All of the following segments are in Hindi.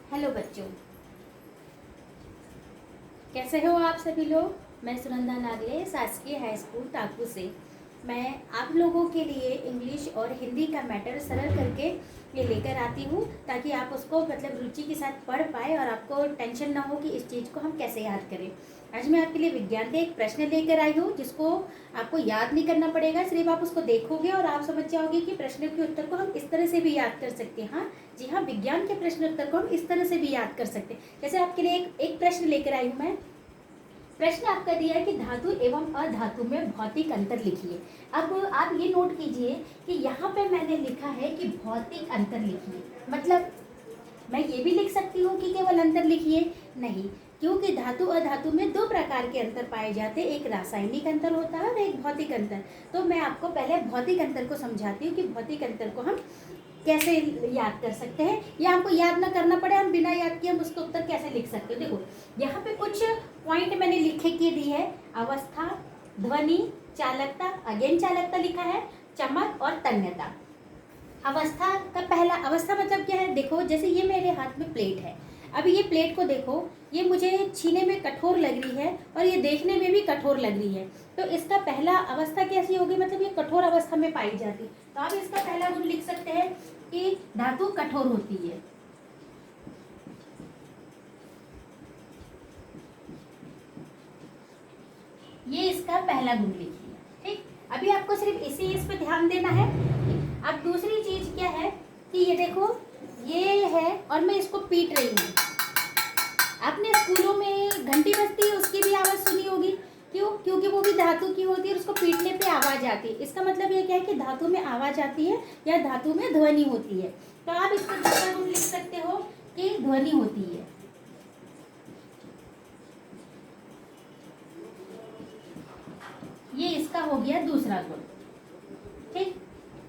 हेलो बच्चों, कैसे हो आप सभी लोग। मैं सुनंदा नागले शासकीय हाई स्कूल टाकू से मैं आप लोगों के लिए इंग्लिश और हिंदी का मैटर सरल करके ये लेकर आती हूँ ताकि आप उसको मतलब रुचि के साथ पढ़ पाए और आपको टेंशन ना हो कि इस चीज़ को हम कैसे याद करें। आज मैं आपके लिए विज्ञान का एक प्रश्न लेकर आई हूँ जिसको आपको याद नहीं करना पड़ेगा, सिर्फ आप उसको देखोगे और आप समझ जाओगे कि प्रश्न के उत्तर को हम इस तरह से भी याद कर सकते हैं। हाँ जी हाँ, विज्ञान के प्रश्न उत्तर को हम इस तरह से भी याद कर सकते हैं। जैसे आपके लिए एक प्रश्न लेकर आई हूँ मैं। प्रश्न आपका दिया है कि धातु एवं अधातु में भौतिक अंतर लिखिए। अब आप ये नोट कीजिए कि यहाँ पे मैंने लिखा है कि भौतिक अंतर लिखिए, मतलब मैं ये भी लिख सकती हूँ कि केवल अंतर लिखिए, नहीं, क्योंकि धातु अधातु में दो प्रकार के अंतर पाए जाते हैं, एक रासायनिक अंतर होता है और एक भौतिक अंतर। तो मैं आपको पहले भौतिक अंतर को समझाती हूँ कि भौतिक अंतर को हम कैसे याद कर सकते हैं या हमको याद ना करना पड़े, हम बिना याद किए हम उसका उत्तर कैसे लिख सकते हो। देखो यहाँ पे कुछ पॉइंट मैंने लिखे के दी है। अवस्था, ध्वनि, चालकता, अगेन चालकता लिखा है, चमक और तन्यता। अवस्था का पहला, अवस्था मतलब क्या है, देखो जैसे ये मेरे हाथ में प्लेट है। अभी ये प्लेट को देखो, ये मुझे छीने में कठोर लग रही है और ये देखने में भी कठोर लग रही है। तो इसका पहला अवस्था कैसी होगी, मतलब ये कठोर अवस्था में पाई जाती। तो आप इसका पहला गुण लिख सकते हैं कि धातु कठोर होती है। ये इसका पहला गुण लिखिए, ठीक। अभी आपको सिर्फ इस पे ध्यान देना है। अब दूसरी चीज क्या है कि ये देखो, ये है और मैं इसको पीट रही हूँ। आपने स्कूलों में घंटी बजती है उसकी भी आवाज सुनी होगी, क्यों? क्योंकि वो भी धातु की होती है और उसको पीटने पे आवाज आती है। इसका मतलब ये क्या है कि धातु में आवाज आती है या धातु में ध्वनि होती है। तो आप इसका दूसरा गुण लिख सकते हो कि ध्वनि होती है। ये इसका हो गया दूसरा गुण, ठीक।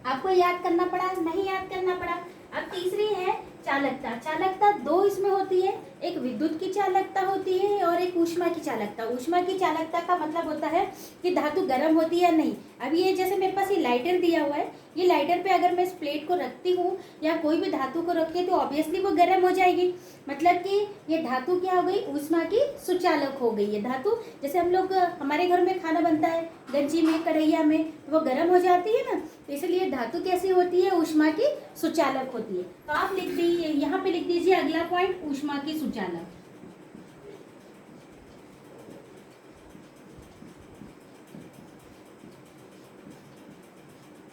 आपको याद करना पड़ा, नहीं याद करना पड़ा। अब तीसरी है चालकता। चालकता दो इसमें होती है, एक विद्युत की चालकता होती है और एक ऊष्मा की चालकता। ऊष्मा की चालकता का मतलब होता है कि धातु गर्म होती है या नहीं। अब ये जैसे मेरे पास ये लाइटर दिया हुआ है, ये लाइटर पे अगर मैं इस प्लेट को रखती हूँ या कोई भी धातु को रखी तो ऑब्वियसली वो गर्म हो जाएगी। मतलब कि ये धातु क्या हो गई, ऊष्मा की सुचालक हो गई है धातु। जैसे हम लोग हमारे घर में खाना बनता है गंजी में, कढ़ैया में, तो वो गर्म हो जाती है ना, तो इसलिए धातु कैसी होती है, ऊष्मा की सुचालक होती है। तो आप लिख दीजिए, यहाँ पे लिख दीजिए अगला पॉइंट, ऊष्मा की सुचालक।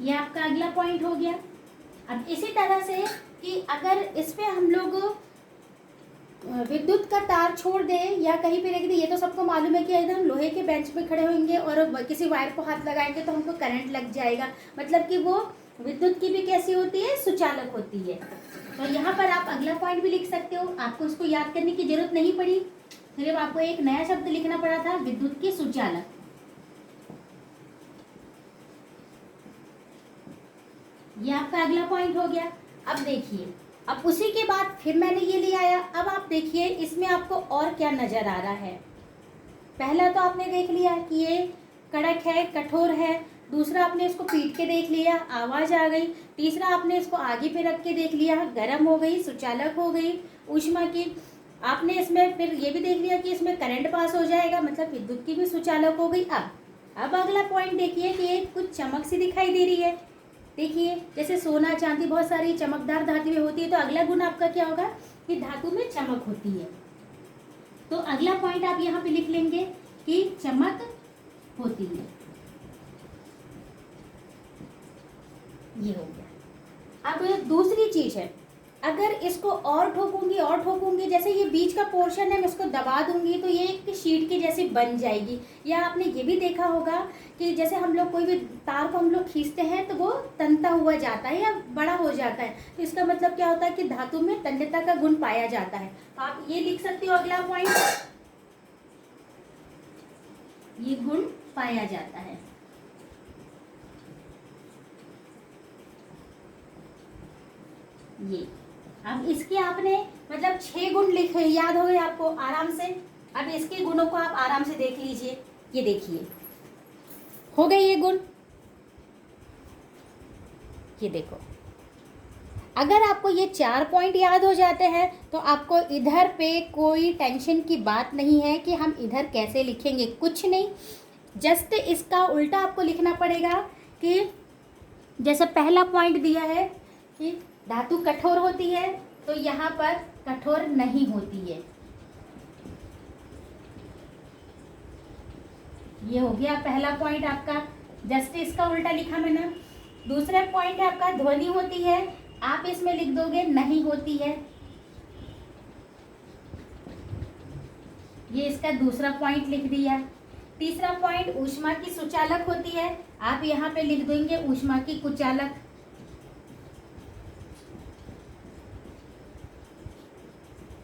ये आपका अगला पॉइंट हो गया। अब इसी तरह से कि अगर इस पे हम लोग विद्युत का तार छोड़ दें या कहीं पे रख दें, ये तो सबको मालूम है कि अगर हम लोहे के बेंच पे खड़े होंगे और किसी वायर को हाथ लगाएंगे तो हमको करंट लग जाएगा। मतलब कि वो विद्युत की भी कैसी होती है, सुचालक होती है। तो यहाँ पर आप अगला पॉइंट भी लिख सकते हो, आपको इसको याद करने की जरूरत नहीं पड़ी, सिर्फ आपको एक नया शब्द लिखना पड़ा था, विद्युत की सुचालक। ये आपका अगला पॉइंट हो गया। अब देखिए, अब उसी के बाद फिर मैंने ये ले आया। अब आप देखिए इसमें आपको और क्या नजर आ रहा है। पहला तो आपने देख लिया कि ये कड़क है, कठोर है। दूसरा आपने इसको पीट के देख लिया, आवाज आ गई। तीसरा आपने इसको आगे पे रख के देख लिया, गर्म हो गई, सुचालक हो गई ऊष्मा की। आपने इसमें फिर ये भी देख लिया कि इसमें करंट पास हो जाएगा, मतलब विद्युत की भी सुचालक हो गई। अब अगला पॉइंट देखिए कि ये कुछ चमक सी दिखाई दे रही है। देखिए जैसे सोना चांदी बहुत सारी चमकदार धातुएं होती है, तो अगला गुण आपका क्या होगा कि धातु में चमक होती है। तो अगला पॉइंट आप यहाँ पे लिख लेंगे कि चमक होती है। ये हो गया। अब दूसरी चीज है, अगर इसको और ठोकूंगी, जैसे ये बीच का पोर्शन है मैं इसको दबा दूंगी तो ये एक शीट की जैसी बन जाएगी। या आपने ये भी देखा होगा कि जैसे हम लोग कोई भी तार को हम लोग खींचते हैं तो वो तनता हुआ जाता है या बड़ा हो जाता है। तो इसका मतलब क्या होता है कि धातु में तन्यता का गुण पाया जाता है। तो आप ये लिख सकते हो अगला पॉइंट, ये गुण पाया जाता है। ये अब इसके आपने मतलब 6 गुण लिखे, याद हो गए आपको आराम से। अब इसके गुणों को आप आराम से देख लीजिए। ये देखिए हो गए ये गुण, ये देखो अगर आपको ये 4 पॉइंट याद हो जाते हैं तो आपको इधर पे कोई टेंशन की बात नहीं है कि हम इधर कैसे लिखेंगे, कुछ नहीं। जस्ट इसका उल्टा आपको लिखना पड़ेगा कि जैसे पहला पॉइंट दिया है कि धातु कठोर होती है, तो यहाँ पर कठोर नहीं होती है। ये हो गया पहला पॉइंट आपका, जस्ट इसका उल्टा लिखा मैंने। दूसरा पॉइंट है आपका ध्वनि होती है, आप इसमें लिख दोगे नहीं होती है। ये इसका दूसरा पॉइंट लिख दिया। तीसरा पॉइंट ऊष्मा की सुचालक होती है, आप यहाँ पे लिख देंगे ऊष्मा की कुचालक।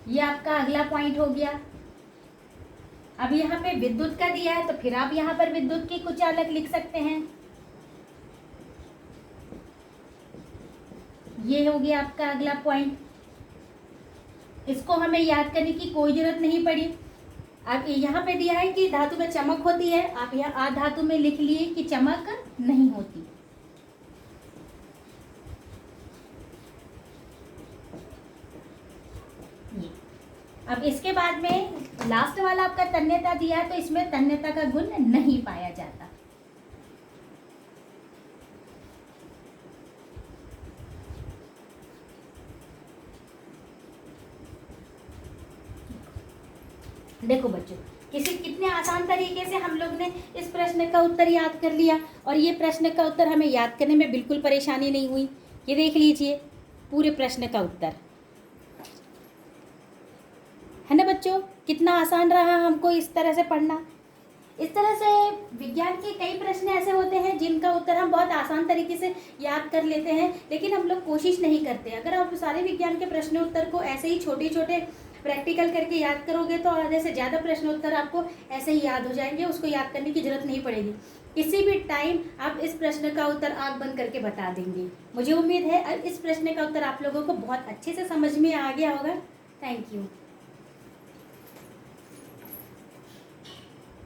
ये आपका अगला पॉइंट हो गया। अब यहाँ पे विद्युत का दिया है तो फिर आप यहाँ पर विद्युत की कुचालक लिख सकते हैं। ये हो गया आपका अगला पॉइंट। इसको हमें याद करने की कोई जरूरत नहीं पड़ी। अब यहाँ पे दिया है कि धातु में चमक होती है, आप यहाँ अधातु में लिख लिए कि चमक नहीं होती। ये अब इसके बाद में लास्ट वाला आपका तन्यता दिया है, तो इसमें तन्यता का गुण नहीं पाया जाता। देखो बच्चों, कितने आसान तरीके से हम लोग ने इस प्रश्न का उत्तर याद कर लिया, और ये प्रश्न का उत्तर हमें याद करने में बिल्कुल परेशानी नहीं हुई। ये देख लीजिए पूरे प्रश्न का उत्तर है ना बच्चों, कितना आसान रहा हमको इस तरह से पढ़ना। इस तरह से विज्ञान के कई प्रश्न ऐसे होते हैं जिनका उत्तर हम बहुत आसान तरीके से याद कर लेते हैं, लेकिन हम लोग कोशिश नहीं करते। अगर आप सारे विज्ञान के प्रश्न उत्तर को ऐसे ही छोटे छोटे प्रैक्टिकल करके याद करोगे तो आधे से ज़्यादा प्रश्न उत्तर आपको ऐसे ही याद हो जाएंगे, उसको याद करने की जरूरत नहीं पड़ेगी। किसी भी टाइम आप इस प्रश्न का उत्तर आँख बंद करके बता देंगे। मुझे उम्मीद है इस प्रश्न का उत्तर आप लोगों को बहुत अच्छे से समझ में आ गया होगा। Thank you.